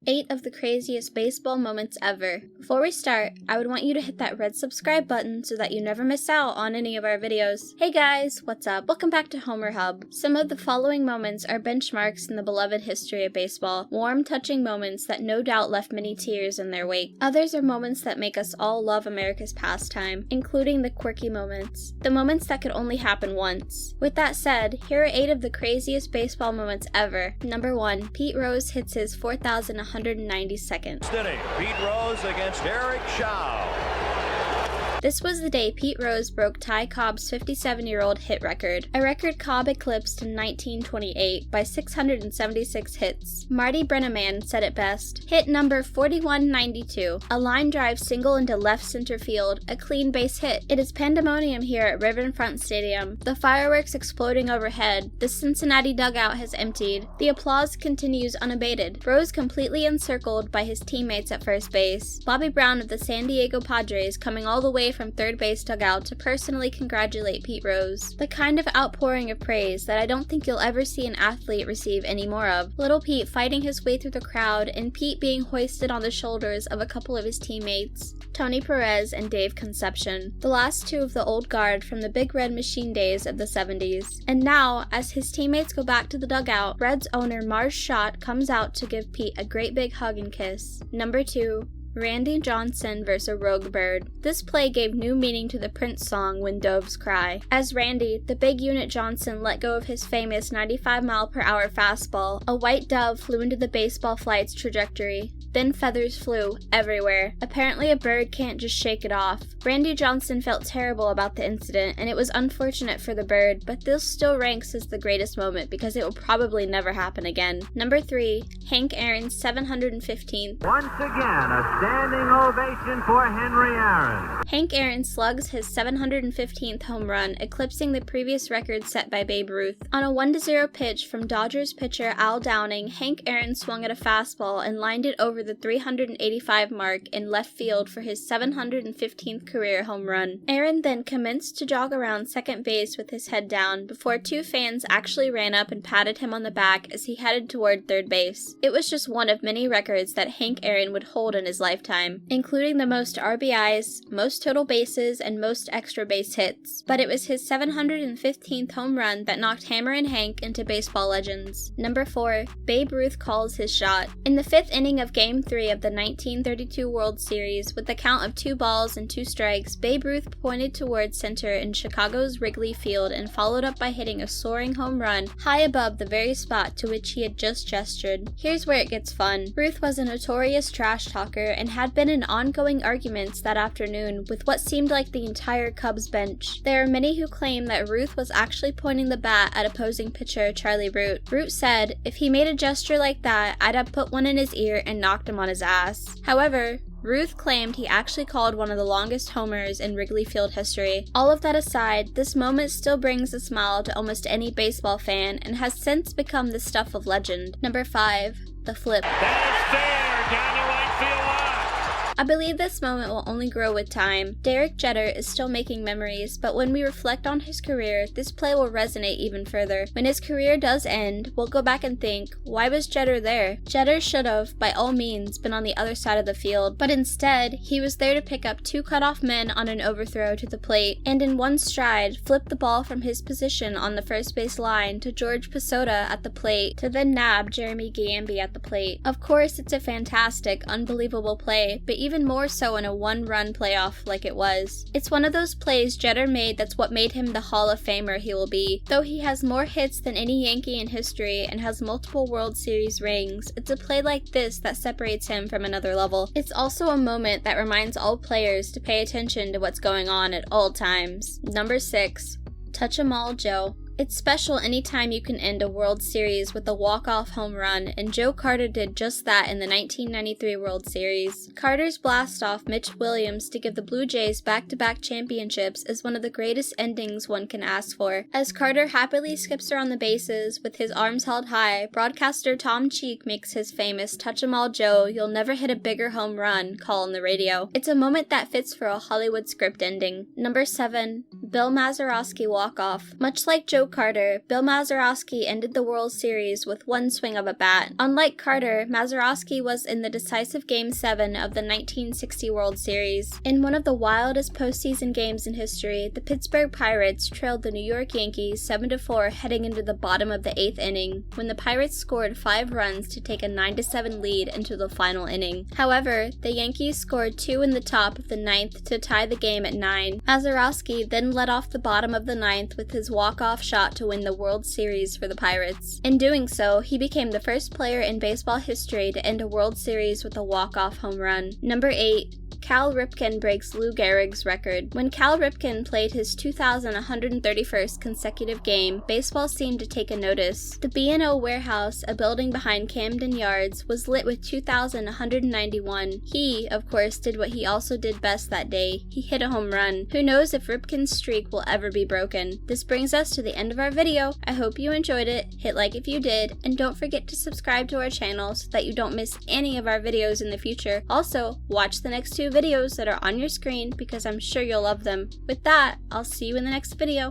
8 of the craziest baseball moments ever. Before we start, I would want you to hit that red subscribe button so that you never miss out on any of our videos. Hey guys, what's up? Welcome back to Homer Hub. Some of the following moments are benchmarks in the beloved history of baseball. Warm, touching moments that no doubt left many tears in their wake. Others are moments that make us all love America's pastime, including the quirky moments. The moments that could only happen once. With that said, here are 8 of the craziest baseball moments ever. Number 1. Pete Rose hits his 4,192nd. Steady. Pete Rose against Eric Shaw. This was the day Pete Rose broke Ty Cobb's 57-year-old hit record, a record Cobb eclipsed in 1928 by 676 hits. Marty Brennaman said it best. Hit number 4192, a line drive single into left center field, a clean base hit. It is pandemonium here at Riverfront Stadium. The fireworks exploding overhead. The Cincinnati dugout has emptied. The applause continues unabated. Rose completely encircled by his teammates at first base. Bobby Brown of the San Diego Padres coming all the way from third base dugout to personally congratulate Pete Rose. The kind of outpouring of praise that I don't think you'll ever see an athlete receive any more of. Little Pete fighting his way through the crowd, and Pete being hoisted on the shoulders of a couple of his teammates, Tony Perez and Dave Concepcion, the last two of the old guard from the Big Red Machine days of the 70s. And now, as his teammates go back to the dugout, Reds owner Marge Schott comes out to give Pete a great big hug and kiss. Number 2. Randy Johnson vs. Rogue Bird. This play gave new meaning to the Prince song When Doves Cry. As Randy, the big unit Johnson, let go of his famous 95-mile-per-hour fastball, a white dove flew into the baseball flight's trajectory. Then feathers flew everywhere. Apparently a bird can't just shake it off. Randy Johnson felt terrible about the incident, and it was unfortunate for the bird, but this still ranks as the greatest moment because it will probably never happen again. Number 3. Hank Aaron's 715th. Once again, a standing ovation for Henry Aaron. Hank Aaron slugs his 715th home run, eclipsing the previous record set by Babe Ruth. On a 1-0 pitch from Dodgers pitcher Al Downing, Hank Aaron swung at a fastball and lined it over the 385 mark in left field for his 715th career home run. Aaron then commenced to jog around second base with his head down before 2 fans actually ran up and patted him on the back as he headed toward third base. It was just one of many records that Hank Aaron would hold in his lifetime, including the most RBIs, most total bases, and most extra base hits. But it was his 715th home run that knocked Hammer and Hank into baseball legends. Number 4. Babe Ruth calls his shot. In the 5th inning of Game 3 of the 1932 World Series, with a count of 2 balls and 2 strikes, Babe Ruth pointed towards center in Chicago's Wrigley Field and followed up by hitting a soaring home run high above the very spot to which he had just gestured. Here's where it gets fun. Ruth was a notorious trash talker and had been in ongoing arguments that afternoon with what seemed like the entire Cubs bench. There are many who claim that Ruth was actually pointing the bat at opposing pitcher Charlie Root. Root said, "If he made a gesture like that, I'd have put one in his ear and knocked him on his ass." However, Ruth claimed he actually called one of the longest homers in Wrigley Field history. All of that aside, this moment still brings a smile to almost any baseball fan and has since become the stuff of legend. Number 5. The flip. That is fair. Down the right field line. I believe this moment will only grow with time. Derek Jeter is still making memories, but when we reflect on his career, this play will resonate even further. When his career does end, we'll go back and think, why was Jeter there? Jeter should have, by all means, been on the other side of the field, but instead, he was there to pick up 2 cutoff men on an overthrow to the plate, and in one stride, flip the ball from his position on the first base line to George Posada at the plate, to then nab Jeremy Gamby at the plate. Of course, it's a fantastic, unbelievable play, but even more so in a 1-run playoff like it was. It's one of those plays Jeter made that's what made him the Hall of Famer he will be. Though he has more hits than any Yankee in history and has multiple World Series rings, it's a play like this that separates him from another level. It's also a moment that reminds all players to pay attention to what's going on at all times. Number 6. Touch 'em all, Joe. It's special anytime you can end a World Series with a walk-off home run, and Joe Carter did just that in the 1993 World Series. Carter's blast off Mitch Williams to give the Blue Jays back-to-back championships is one of the greatest endings one can ask for. As Carter happily skips around the bases with his arms held high, broadcaster Tom Cheek makes his famous "Touch 'em all, Joe, you'll never hit a bigger home run" call on the radio. It's a moment that fits for a Hollywood script ending. Number 7. Bill Mazeroski walk-off. Much like Joe Joe Carter, Bill Mazeroski ended the World Series with one swing of a bat. Unlike Carter, Mazeroski was in the decisive Game 7 of the 1960 World Series. In one of the wildest postseason games in history, the Pittsburgh Pirates trailed the New York Yankees 7-4 heading into the bottom of the 8th inning, when the Pirates scored 5 runs to take a 9-7 lead into the final inning. However, the Yankees scored 2 in the top of the 9th to tie the game at 9. Mazeroski then led off the bottom of the 9th with his walk-off shot to win the World Series for the Pirates. In doing so, he became the first player in baseball history to end a World Series with a walk-off home run. Number 8. Cal Ripken breaks Lou Gehrig's record. When Cal Ripken played his 2,131st consecutive game, baseball seemed to take a notice. The B&O Warehouse, a building behind Camden Yards, was lit with 2,191. He, of course, did what he also did best that day. He hit a home run. Who knows if Ripken's streak will ever be broken. This brings us to the end of our video. I hope you enjoyed it. Hit like if you did, and don't forget to subscribe to our channel so that you don't miss any of our videos in the future. Also, watch the next 2 videos that are on your screen because I'm sure you'll love them. With that, I'll see you in the next video.